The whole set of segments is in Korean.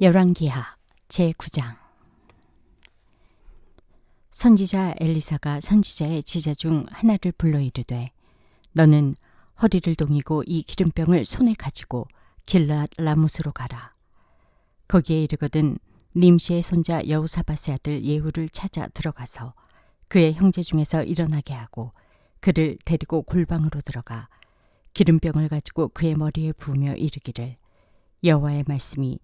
열왕기하 제9장. 선지자 엘리사가 선지자의 지자 중 하나를 불러 이르되, 너는 허리를 동이고 이 기름병을 손에 가지고 길르앗 라못으로 가라. 거기에 이르거든 님시의 손자 여호사밧의 아들 예후를 찾아 들어가서 그의 형제 중에서 일어나게 하고 그를 데리고 골방으로 들어가 기름병을 가지고 그의 머리에 부으며 이르기를, 여호와의 말씀이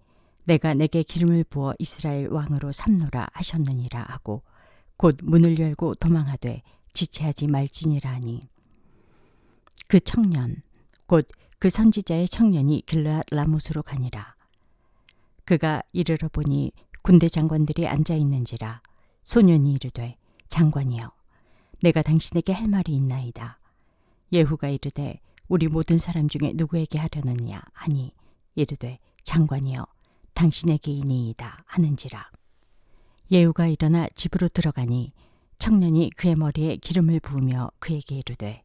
내가 내게 기름을 부어 이스라엘 왕으로 삼노라 하셨느니라 하고 곧 문을 열고 도망하되 지체하지 말지니라 하니, 그 청년 곧 그 선지자의 청년이 길르앗 라못으로 가니라. 그가 이르러 보니 군대 장관들이 앉아 있는지라. 소년이 이르되, 장관이여, 내가 당신에게 할 말이 있나이다. 예후가 이르되, 우리 모든 사람 중에 누구에게 하려느냐 하니, 이르되, 장관이여, 당신에게이니이다 하는지라. 예후가 일어나 집으로 들어가니 청년이 그의 머리에 기름을 부으며 그에게 이르되,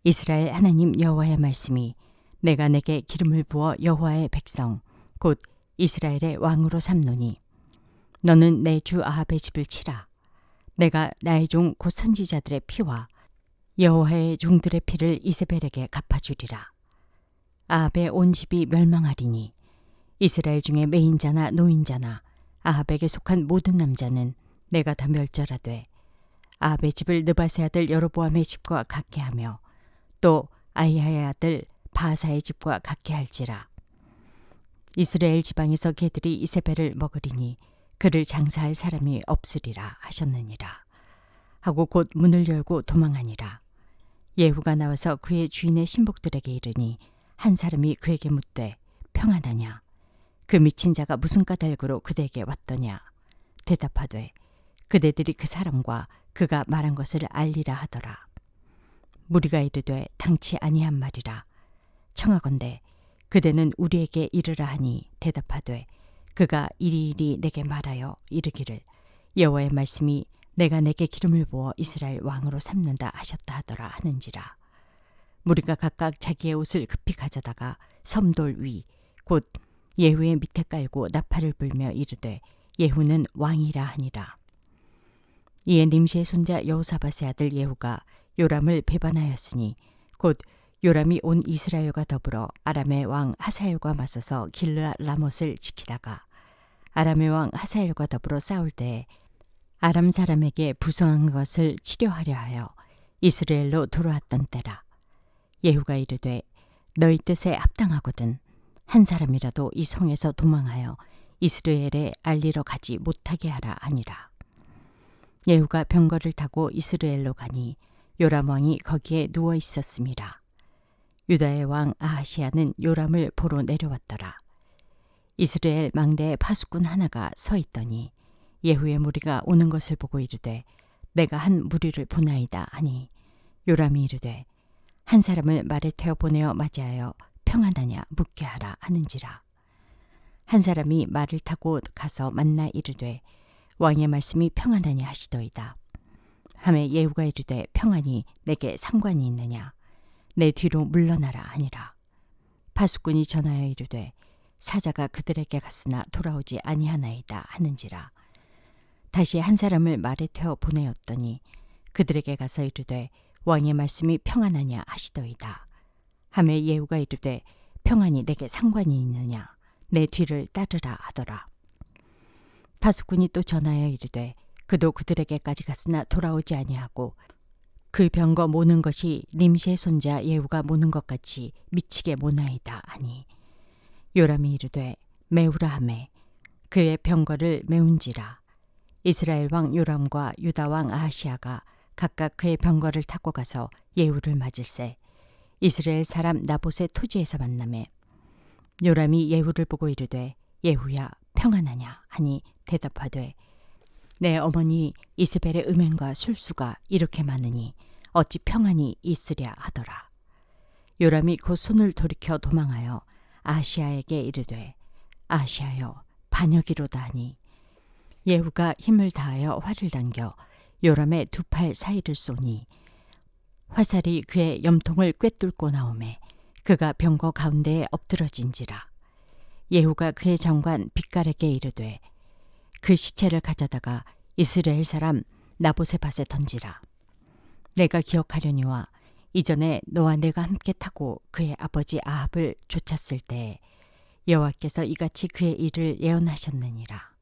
이스라엘 하나님 여호와의 말씀이 내가 내게 기름을 부어 여호와의 백성 곧 이스라엘의 왕으로 삼노니, 너는 내 주 아합의 집을 치라. 내가 나의 종 곧 선지자들의 피와 여호와의 종들의 피를 이세벨에게 갚아주리라. 아합의 온 집이 멸망하리니 이스라엘 중에 매인자나 노인자나 아합에게 속한 모든 남자는 내가 다 멸절하되, 아합의 집을 느밧의 아들 여로보암의 집과 같게 하며 또 아히야의 아들 바하사의 집과 같게 할지라. 이스라엘 지방에서 개들이 이세벨을 먹으리니 그를 장사할 사람이 없으리라 하셨느니라 하고 곧 문을 열고 도망하니라. 예후가 나와서 그의 주인의 신복들에게 이르니 한 사람이 그에게 묻되, 평안하냐? 그 미친 자가 무슨 까닭으로 그대에게 왔더냐? 대답하되, 그대들이 그 사람과 그가 말한 것을 알리라 하더라. 무리가 이르되, 당치 아니한 말이라. 청하건대 그대는 우리에게 이르라 하니, 대답하되, 그가 이리이리 내게 말하여 이르기를, 여호와의 말씀이 내가 내게 기름을 부어 이스라엘 왕으로 삼는다 하셨다 하더라 하는지라. 무리가 각각 자기의 옷을 급히 가져다가 섬돌 위 곧 예후의 밑에 깔고 나팔을 불며 이르되, 예후는 왕이라 하니라. 이에 님시의 손자 여호사밧의 아들 예후가 요람을 배반하였으니 곧 요람이 온 이스라엘과 더불어 아람의 왕 하사엘과 맞서서 길르앗 라못을 지키다가 아람의 왕 하사엘과 더불어 싸울 때에 아람 사람에게 부성한 것을 치료하려 하여 이스라엘로 돌아왔던 때라. 예후가 이르되, 너희 뜻에 합당하거든 한 사람이라도 이 성에서 도망하여 이스라엘에 알리러 가지 못하게 하라 하니라. 예후가 병거를 타고 이스라엘로 가니 요람 왕이 거기에 누워 있었음이라. 유다의 왕 아하시야는 요람을 보러 내려왔더라. 이스라엘 망대에 파수꾼 하나가 서 있더니 예후의 무리가 오는 것을 보고 이르되, 내가 한 무리를 보나이다 하니, 요람이 이르되, 한 사람을 말에 태워 보내어 맞이하여 평안하냐 묻게 하라 하는지라. 한 사람이 말을 타고 가서 만나 이르되, 왕의 말씀이 평안하냐 하시더이다. 하매 예후가 이르되, 평안이 내게 상관이 있느냐? 내 뒤로 물러나라 하니라. 파수꾼이 전하여 이르되, 사자가 그들에게 갔으나 돌아오지 아니하나이다 하는지라. 다시 한 사람을 말에 태워 보내었더니 그들에게 가서 이르되, 왕의 말씀이 평안하냐 하시더이다. 하매 예후가 이르되, 평안이 내게 상관이 있느냐? 내 뒤를 따르라 하더라. 파수꾼이 또 전하여 이르되, 그도 그들에게까지 갔으나 돌아오지 아니하고 그 병거 모는 것이 님시의 손자 예후가 모는 것 같이 미치게 모나이다 하니, 요람이 이르되, 메우라 하매 그의 병거를 메운지라. 이스라엘 왕 요람과 유다 왕 아하시야가 각각 그의 병거를 타고 가서 예후를 맞을세 이스라엘 사람 나봇의 토지에서 만나매, 요람이 예후를 보고 이르되, 예후야 평안하냐 하니 대답하되, 내 어머니 이스벨의 음행과 술수가 이렇게 많으니 어찌 평안이 있으랴 하더라. 요람이 곧 손을 돌이켜 도망하여 아하시야에게 이르되, 아하시야여 반역이로다 하니, 예후가 힘을 다하여 활을 당겨 요람의 두 팔 사이를 쏘니 화살이 그의 염통을 꿰뚫고 나오매 그가 병거 가운데에 엎드러진지라. 예후가 그의 장관 빗갈에게 이르되 그 시체를 가져다가 이스라엘 사람 나보셋 밭에 던지라. 내가 기억하려니와 이전에 너와 내가 함께 타고 그의 아버지 아합을 쫓았을 때 여호와께서 이같이 그의 일을 예언하셨느니라.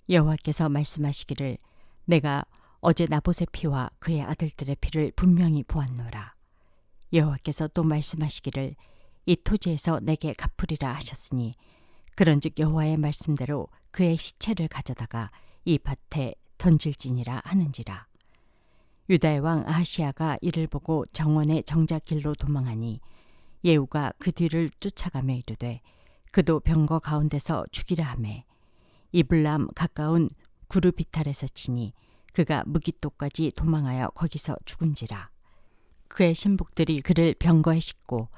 여호와께서 말씀하시기를 내가 어제 나봇의 피와 그의 아들들의 피를 분명히 보았노라. 여호와께서 또 말씀하시기를 이 토지에서 내게 갚으리라 하셨으니 그런즉 여호와의 말씀대로 그의 시체를 가져다가 이 밭에 던질지니라 하는지라. 유다의 왕 아하시야가 이를 보고 정원의 정작 길로 도망하니 예후가 그 뒤를 쫓아가며 이르되 그도 병거 가운데서 죽이라 하매 이블람 가까운 구르비탈에서 치니 그가 무깃도까지 도망하여 거기서 죽은지라. 그의 신복들이 그를 병거에 싣고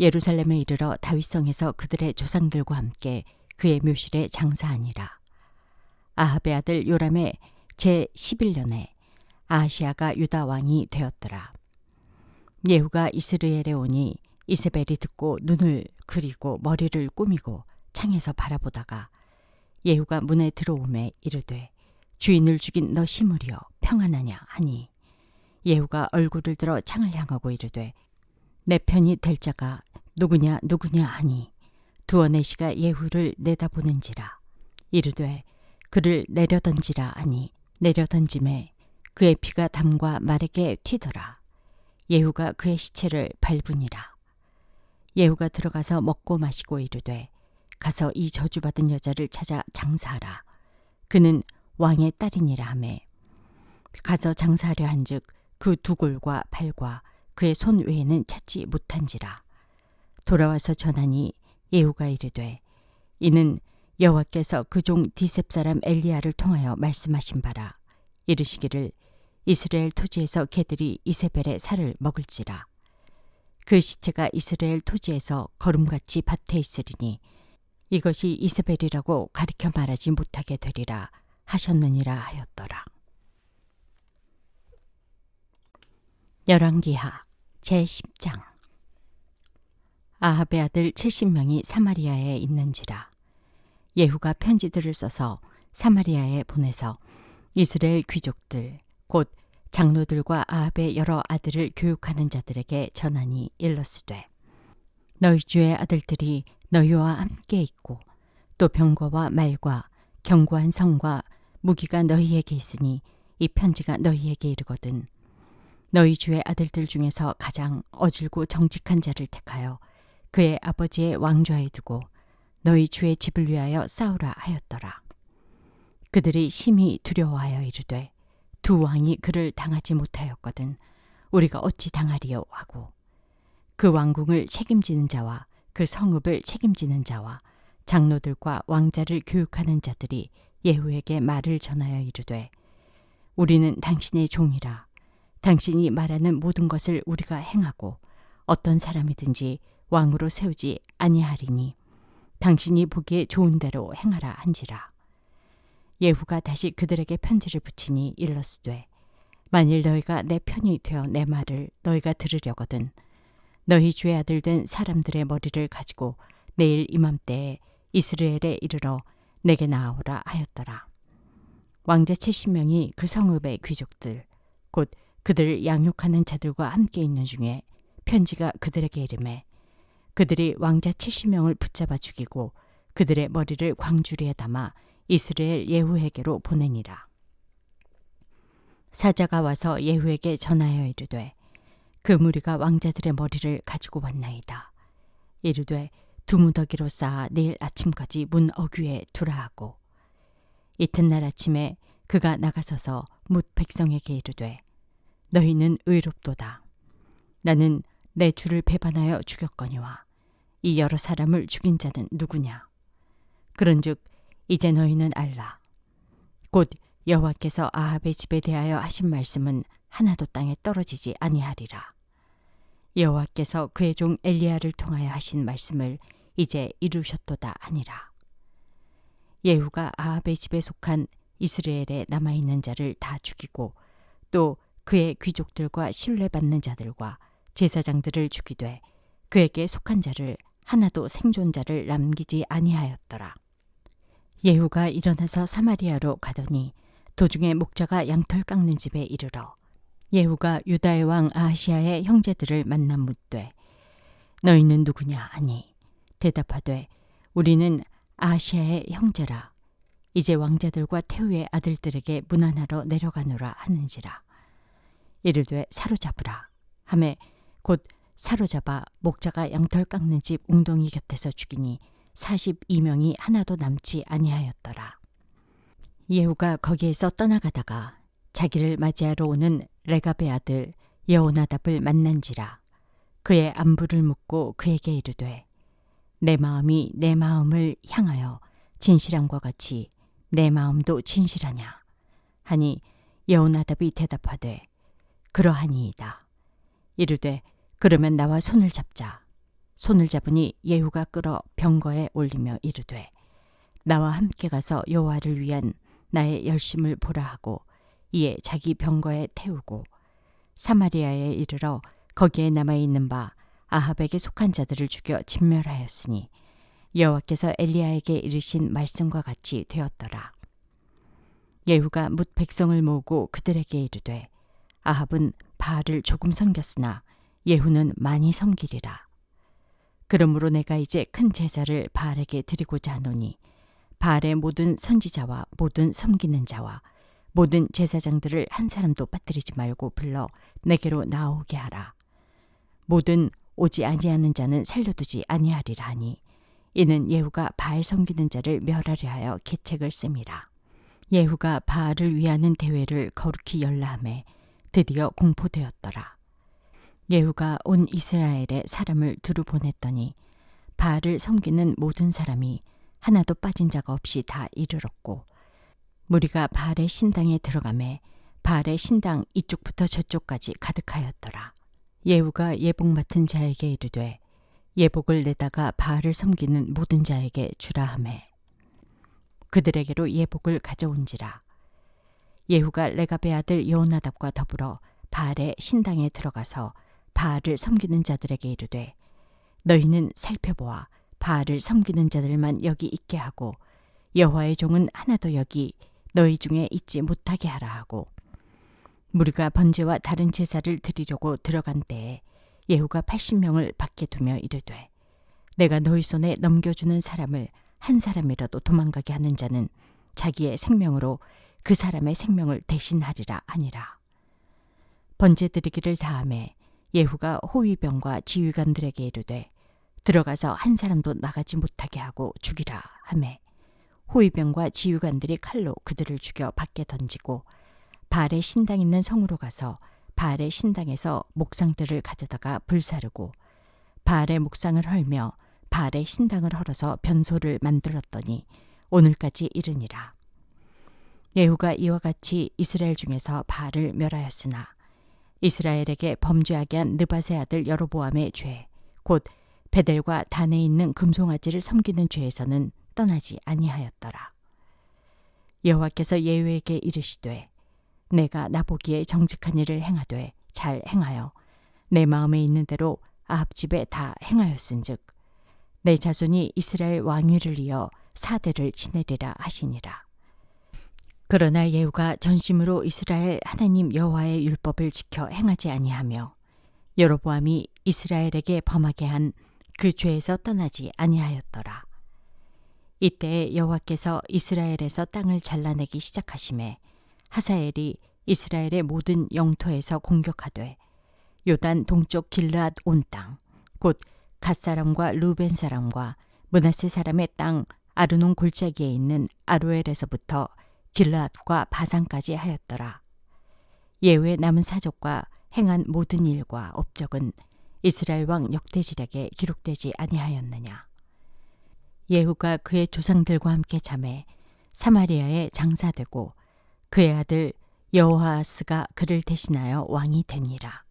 예루살렘에 이르러 다윗성에서 그들의 조상들과 함께 그의 묘실에 장사하니라. 아합의 아들 요람의 제11년에 아하시야가 유다 왕이 되었더라. 예후가 이스라엘에 오니 이세벨이 듣고 눈을 그리고 머리를 꾸미고 창에서 바라보다가 예후가 문에 들어오매 이르되 주인을 죽인 너 시므리여 평안하냐 하니 예후가 얼굴을 들어 창을 향하고 이르되 내 편이 될 자가 누구냐 하니 두어 내시가 예후를 내다보는지라. 이르되 그를 내려던지라 하니 내려던짐에 그의 피가 담과 말에게 튀더라. 예후가 그의 시체를 밟으니라. 예후가 들어가서 먹고 마시고 이르되 가서 이 저주받은 여자를 찾아 장사하라. 그는 왕의 딸이니라 하매 가서 장사하려 한즉 그 두 골과 발과 그의 손 외에는 찾지 못한지라. 돌아와서 전하니 예후가 이르되 이는 여호와께서 그 종 디셉 사람 엘리야를 통하여 말씀하신 바라. 이르시기를 이스라엘 토지에서 개들이 이세벨의 살을 먹을지라. 그 시체가 이스라엘 토지에서 거름같이 밭에 있으리니 이것이 이세벨이라고 가리켜 말하지 못하게 되리라 하셨느니라 하였더라. 열왕기하 제10장. 아합의 아들 70명이 사마리아에 있는지라. 예후가 편지들을 써서 사마리아에 보내서 이스라엘 귀족들 곧 장로들과 아합의 여러 아들을 교육하는 자들에게 전하니 일러스되 너희 주의 아들들이 너희와 함께 있고 또 병거와 말과 견고한 성과 무기가 너희에게 있으니 이 편지가 너희에게 이르거든 너희 주의 아들들 중에서 가장 어질고 정직한 자를 택하여 그의 아버지의 왕좌에 두고 너희 주의 집을 위하여 싸우라 하였더라. 그들이 심히 두려워하여 이르되 두 왕이 그를 당하지 못하였거든 우리가 어찌 당하리요 하고 그 왕궁을 책임지는 자와 그 성읍을 책임지는 자와 장로들과 왕자를 교육하는 자들이 예후에게 말을 전하여 이르되 우리는 당신의 종이라. 당신이 말하는 모든 것을 우리가 행하고 어떤 사람이든지 왕으로 세우지 아니하리니 당신이 보기에 좋은 대로 행하라 한지라. 예후가 다시 그들에게 편지를 붙이니 일러스되 만일 너희가 내 편이 되어 내 말을 너희가 들으려거든 너희 주의 아들 된 사람들의 머리를 가지고 내일 이맘때에 이스라엘에 이르러 내게 나아오라 하였더라. 왕자 70명이 그 성읍의 귀족들 곧 그들을 양육하는 자들과 함께 있는 중에 편지가 그들에게 이르매 그들이 왕자 70명을 붙잡아 죽이고 그들의 머리를 광주리에 담아 이스라엘 예후에게로 보내니라. 사자가 와서 예후에게 전하여 이르되 그 무리가 왕자들의 머리를 가지고 왔나이다. 이르되 두 무더기로 쌓아 내일 아침까지 문 어귀에 두라 하고 이튿날 아침에 그가 나가서서 뭇 백성에게 이르되 너희는 의롭도다. 나는 내 주를 배반하여 죽였거니와 이 여러 사람을 죽인 자는 누구냐. 그런즉 이제 너희는 알라. 곧 여호와께서 아합의 집에 대하여 하신 말씀은 하나도 땅에 떨어지지 아니하리라. 여호와께서 그의 종 엘리야를 통하여 하신 말씀을 이제 이루셨도다 하니라. 예후가 아합의 집에 속한 이스라엘에 남아있는 자를 다 죽이고 또 그의 귀족들과 신뢰받는 자들과 제사장들을 죽이되 그에게 속한 자를 하나도 생존자를 남기지 아니하였더라. 예후가 일어나서 사마리아로 가더니 도중에 목자가 양털 깎는 집에 이르러 예후가 유다의 왕 아하시아의 형제들을 만나 묻되 너희는 누구냐 하니 대답하되 우리는 아하시아의 형제라. 이제 왕자들과 태후의 아들들에게 문안하러 내려가노라 하는지라. 이르되 사로잡으라 하매 곧 사로잡아 목자가 양털 깎는 집 웅덩이 곁에서 죽이니 42명이 하나도 남지 아니하였더라. 예후가 거기에서 떠나가다가 자기를 맞이하러 오는 레갑의 아들 여호나답을 만난지라. 그의 안부를 묻고 그에게 이르되 내 마음이 내 마음을 향하여 진실함과 같이 내 마음도 진실하냐 하니 여호나답이 대답하되 그러하니이다. 이르되 그러면 나와 손을 잡자. 손을 잡으니 예후가 끌어 병거에 올리며 이르되 나와 함께 가서 여호와를 위한 나의 열심을 보라 하고 이에 자기 병거에 태우고 사마리아에 이르러 거기에 남아있는 바 아합에게 속한 자들을 죽여 진멸하였으니 여호와께서 엘리야에게 이르신 말씀과 같이 되었더라. 예후가 뭇 백성을 모으고 그들에게 이르되 아합은 바알을 조금 섬겼으나 예후는 많이 섬기리라. 그러므로 내가 이제 큰 제사를 바알에게 드리고자 하노니 바알의 모든 선지자와 모든 섬기는 자와 모든 제사장들을 한 사람도 빠뜨리지 말고 불러 내게로 나오게 하라. 모든 오지 아니하는 자는 살려두지 아니하리라 하니 이는 예후가 바알 섬기는 자를 멸하려 하여 계책을 씁니다. 예후가 바알을 위하는 대회를 거룩히 열라하매 드디어 공포되었더라. 예후가 온 이스라엘에 사람을 두루 보냈더니 바알을 섬기는 모든 사람이 하나도 빠진 자가 없이 다 이르렀고 무리가 바알의 신당에 들어가매 바알의 신당 이쪽부터 저쪽까지 가득하였더라. 예후가 예복 맡은 자에게 이르되 예복을 내다가 바알을 섬기는 모든 자에게 주라 하매 그들에게로 예복을 가져온지라. 예후가 레갑의 아들 여호나답과 더불어 바알의 신당에 들어가서 바알을 섬기는 자들에게 이르되 너희는 살펴보아 바알을 섬기는 자들만 여기 있게 하고 여호와의 종은 하나도 여기 너희 중에 있지 못하게 하라 하고 무리가 번제와 다른 제사를 드리려고 들어간 때에 예후가 80명을 밖에 두며 이르되 내가 너희 손에 넘겨주는 사람을 한 사람이라도 도망가게 하는 자는 자기의 생명으로 그 사람의 생명을 대신하리라 하니라. 번제 드리기를 다하매 예후가 호위병과 지휘관들에게 이르되 들어가서 한 사람도 나가지 못하게 하고 죽이라 하매 호위병과 지휘관들이 칼로 그들을 죽여 밖에 던지고 바알의 신당 있는 성으로 가서 바알의 신당에서 목상들을 가져다가 불사르고 바알의 목상을 헐며 바알의 신당을 헐어서 변소를 만들었더니 오늘까지 이르니라. 예후가 이와 같이 이스라엘 중에서 바알을 멸하였으나 이스라엘에게 범죄하게 한 느밧의 아들 여로보암의 죄 곧 베델과 단에 있는 금송아지를 섬기는 죄에서는 떠나지 아니하였더라. 여호와께서 예후에게 이르시되 내가 나보기에 정직한 일을 행하되 잘 행하여 내 마음에 있는 대로 아합 집에 다 행하였은즉 내 자손이 이스라엘 왕위를 이어 4대를 지내리라 하시니라. 그러나 예후가 전심으로 이스라엘 하나님 여호와의 율법을 지켜 행하지 아니하며 여로보암이 이스라엘에게 범하게 한 그 죄에서 떠나지 아니하였더라. 이때 여호와께서 이스라엘에서 땅을 잘라내기 시작하심에 하사엘이 이스라엘의 모든 영토에서 공격하되 요단 동쪽 길르앗 온 땅 곧 갓 사람과 루벤 사람과 므낫세 사람의 땅 아르논 골짜기에 있는 아로엘에서부터 길르앗과 바산까지 하였더라. 예후의 남은 사적과 행한 모든 일과 업적은 이스라엘 왕 역대지략에 기록되지 아니하였느냐. 예후가 그의 조상들과 함께 잠에 사마리아에 장사되고 그의 아들 여호아하스가 그를 대신하여 왕이 되니라.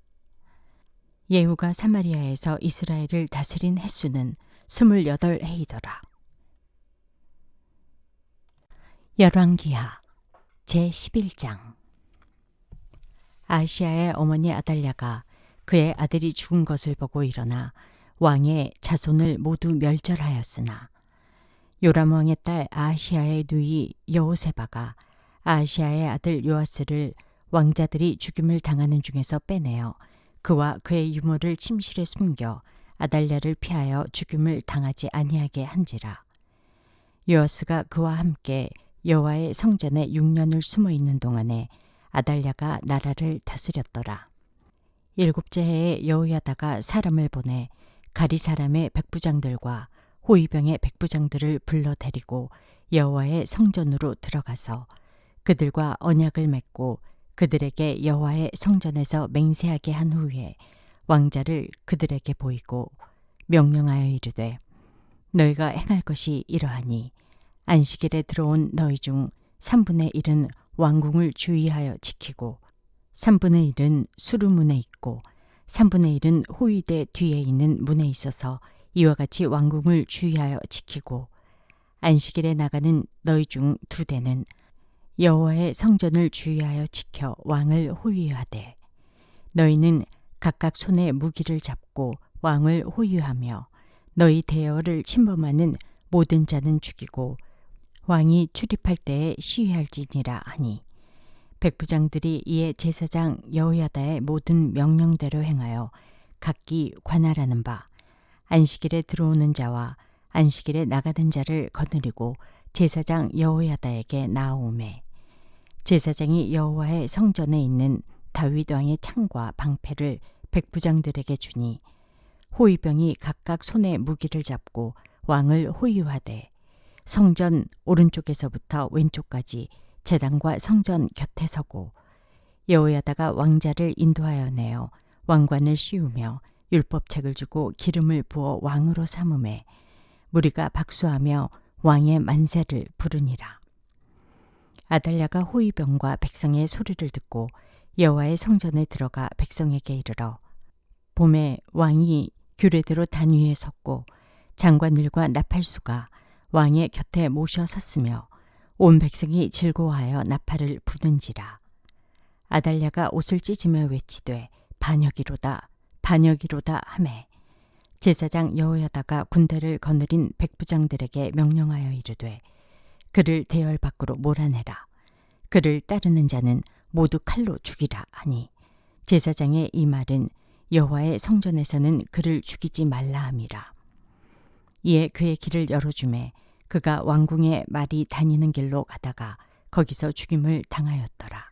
예후가 사마리아에서 이스라엘을 다스린 횟수는 28해이더라. 열왕기하 제11장. 아시아의 어머니 아달랴가 그의 아들이 죽은 것을 보고 일어나 왕의 자손을 모두 멸절하였으나 요람 왕의 딸 아하시아의 누이 여호세바가 아하시아의 아들 요아스를 왕자들이 죽임을 당하는 중에서 빼내어 그와 그의 유모를 침실에 숨겨 아달랴를 피하여 죽임을 당하지 아니하게 한지라. 요아스가 그와 함께 여호와의 성전에 6년을 숨어 있는 동안에 아달랴가 나라를 다스렸더라. 7째 해에 여호야다가 사람을 보내 가리 사람의 백부장들과 호위병의 백부장들을 불러 데리고 여호와의 성전으로 들어가서 그들과 언약을 맺고 그들에게 여호와의 성전에서 맹세하게 한 후에 왕자를 그들에게 보이고 명령하여 이르되 너희가 행할 것이 이러하니 안식일에 들어온 너희 중 3분의 1은 왕궁을 주의하여 지키고 3분의 1은 수루문에 있고 3분의 1은 호위대 뒤에 있는 문에 있어서 이와 같이 왕궁을 주의하여 지키고 안식일에 나가는 너희 중 2대는 여호와의 성전을 주의하여 지켜 왕을 호위하되 너희는 각각 손에 무기를 잡고 왕을 호위하며 너희 대여를 침범하는 모든 자는 죽이고 왕이 출입할 때에 시위할지니라 하니 백부장들이 이에 제사장 여호야다의 모든 명령대로 행하여 각기 관할하는 바 안식일에 들어오는 자와 안식일에 나가는 자를 거느리고 제사장 여호야다에게 나아오매 제사장이 여호와의 성전에 있는 다윗 왕의 창과 방패를 백부장들에게 주니 호위병이 각각 손에 무기를 잡고 왕을 호위하되 성전 오른쪽에서부터 왼쪽까지 제단과 성전 곁에 서고 여호야다가 왕자를 인도하여 내어 왕관을 씌우며 율법책을 주고 기름을 부어 왕으로 삼음에 무리가 박수하며 왕의 만세를 부르니라. 아달랴가 호위병과 백성의 소리를 듣고 여호와의 성전에 들어가 백성에게 이르러 봄에 왕이 규례대로 단 위에 섰고 장관들과 나팔수가 왕의 곁에 모셔 섰으며 온 백성이 즐거워하여 나팔을 부는지라. 아달랴가 옷을 찢으며 외치되 반역이로다 반역이로다 하매 제사장 여호야다가 군대를 거느린 백부장들에게 명령하여 이르되 그를 대열 밖으로 몰아내라. 그를 따르는 자는 모두 칼로 죽이라 하니 제사장의 이 말은 여호와의 성전에서는 그를 죽이지 말라 함이라. 이에 그의 길을 열어주매 그가 왕궁에 말이 다니는 길로 가다가 거기서 죽임을 당하였더라.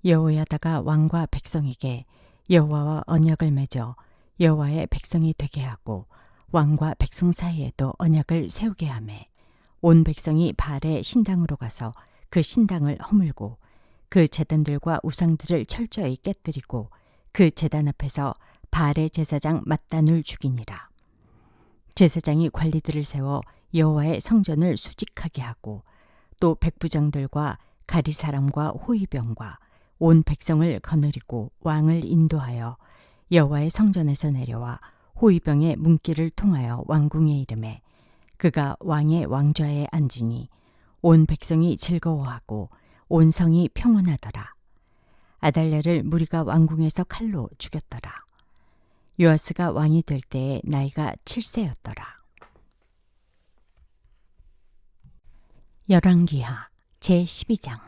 여호야다가 왕과 백성에게 여호와와 언약을 맺어 여호와의 백성이 되게 하고 왕과 백성 사이에도 언약을 세우게 하매 온 백성이 바알의 신당으로 가서 그 신당을 허물고 그 제단들과 우상들을 철저히 깨뜨리고 그 제단 앞에서 바알의 제사장 맏단을 죽이니라. 제사장이 관리들을 세워 여호와의 성전을 수직하게 하고 또 백부장들과 가리 사람과 호위병과 온 백성을 거느리고 왕을 인도하여 여호와의 성전에서 내려와 호위병의 문길을 통하여 왕궁에 이르매 그가 왕의 왕좌에 앉으니 온 백성이 즐거워하고 온 성이 평온하더라. 아달랴를 무리가 왕궁에서 칼로 죽였더라. 요아스가 왕이 될 때에 나이가 7세였더라. 열왕기하 제12장.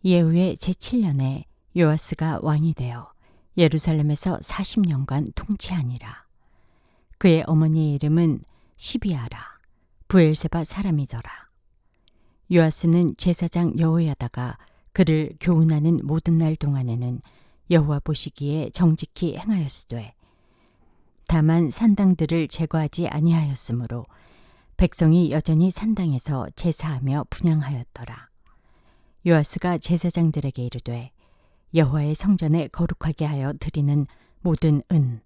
예후의 제7년에 요아스가 왕이 되어 예루살렘에서 40년간 통치하니라. 그의 어머니의 이름은 시비아라 브엘세바 사람이더라. 요아스는 제사장 여호야다가 그를 교훈하는 모든 날 동안에는 여호와 보시기에 정직히 행하였으되 다만 산당들을 제거하지 아니하였으므로 백성이 여전히 산당에서 제사하며 분향하였더라. 요아스가 제사장들에게 이르되 여호와의 성전에 거룩하게 하여 드리는 모든 은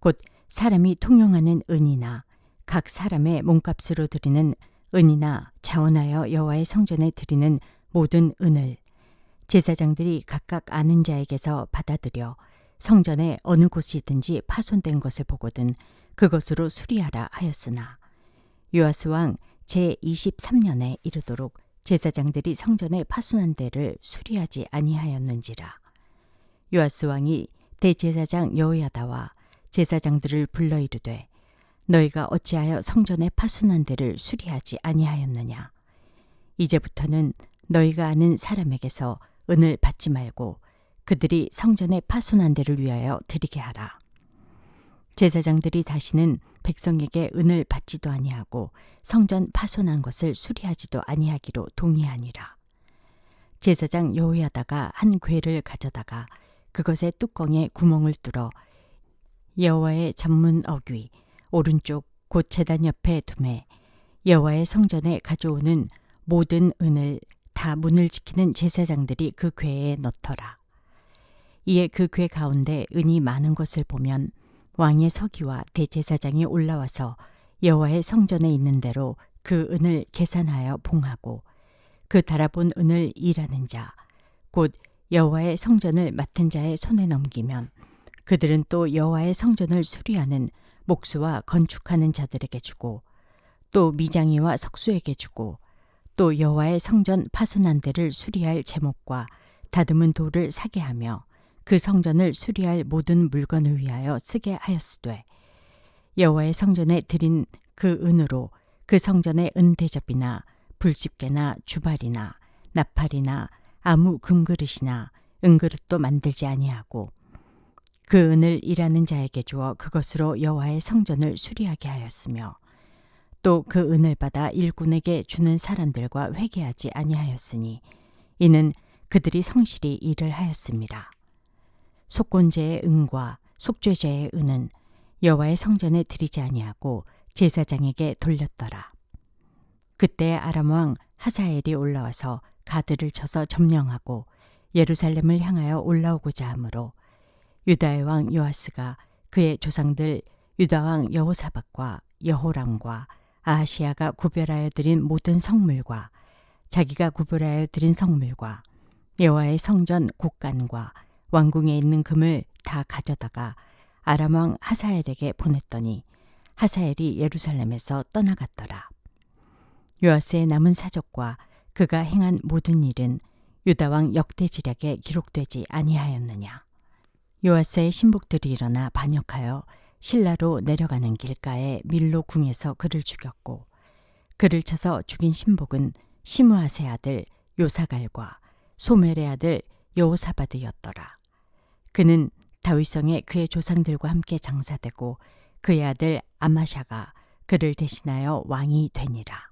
곧 사람이 통용하는 은이나 각 사람의 몸값으로 드리는 은이나 자원하여 여호와의 성전에 드리는 모든 은을 제사장들이 각각 아는 자에게서 받아들여 성전의 어느 곳이든지 파손된 것을 보거든 그것으로 수리하라 하였으나 요아스 왕 제23년에 이르도록 제사장들이 성전의 파손한 데를 수리하지 아니하였는지라. 요아스 왕이 대제사장 여호야다와 제사장들을 불러 이르되 너희가 어찌하여 성전의 파손한 데를 수리하지 아니하였느냐. 이제부터는 너희가 아는 사람에게서 은을 받지 말고 그들이 성전의 파손한 데를 위하여 드리게 하라. 제사장들이 다시는 백성에게 은을 받지도 아니하고 성전 파손한 것을 수리하지도 아니하기로 동의하니라. 제사장 여호야다가 한 궤를 가져다가 그것의 뚜껑에 구멍을 뚫어 여호와의 전문 어귀 오른쪽 곧 제단 옆에 두매 여호와의 성전에 가져오는 모든 은을 다 문을 지키는 제사장들이 그 궤에 넣더라. 이에 그 궤 가운데 은이 많은 것을 보면 왕의 서기와 대제사장이 올라와서 여호와의 성전에 있는 대로 그 은을 계산하여 봉하고 그 달아본 은을 일하는 자 곧 여호와의 성전을 맡은 자의 손에 넘기면 그들은 또 여호와의 성전을 수리하는 목수와 건축하는 자들에게 주고 또 미장이와 석수에게 주고 또 여호와의 성전 파손한 데를 수리할 제목과 다듬은 돌을 사게 하며 그 성전을 수리할 모든 물건을 위하여 쓰게 하였으되 여호와의 성전에 드린 그 은으로 그 성전의 은대접이나 불집게나 주발이나 나팔이나 아무 금그릇이나 은그릇도 만들지 아니하고 그 은을 일하는 자에게 주어 그것으로 여호와의 성전을 수리하게 하였으며 또 그 은을 받아 일꾼에게 주는 사람들과 회개하지 아니하였으니 이는 그들이 성실히 일을 하였습니다. 속건제의 은과 속죄제의 은은 여호와의 성전에 드리지 아니하고 제사장에게 돌렸더라. 그때 아람 왕 하사엘이 올라와서 가드를 쳐서 점령하고 예루살렘을 향하여 올라오고자 하므로 유다의 왕 요아스가 그의 조상들 유다 왕 여호사밧과 여호람과 아하시야가 구별하여 드린 모든 성물과 자기가 구별하여 드린 성물과 여호와의 성전 곳간과 왕궁에 있는 금을 다 가져다가 아람 왕 하사엘에게 보냈더니 하사엘이 예루살렘에서 떠나갔더라. 요아스의 남은 사적과 그가 행한 모든 일은 유다 왕 역대지략에 기록되지 아니하였느냐. 요아스의 신복들이 일어나 반역하여 실라로 내려가는 길가에 밀로 궁에서 그를 죽였고 그를 쳐서 죽인 신복은 시므아세 아들 요사갈과 소멜의 아들 여호사밧이었더라. 그는 다윗성에 그의 조상들과 함께 장사되고 그의 아들 아마샤가 그를 대신하여 왕이 되니라.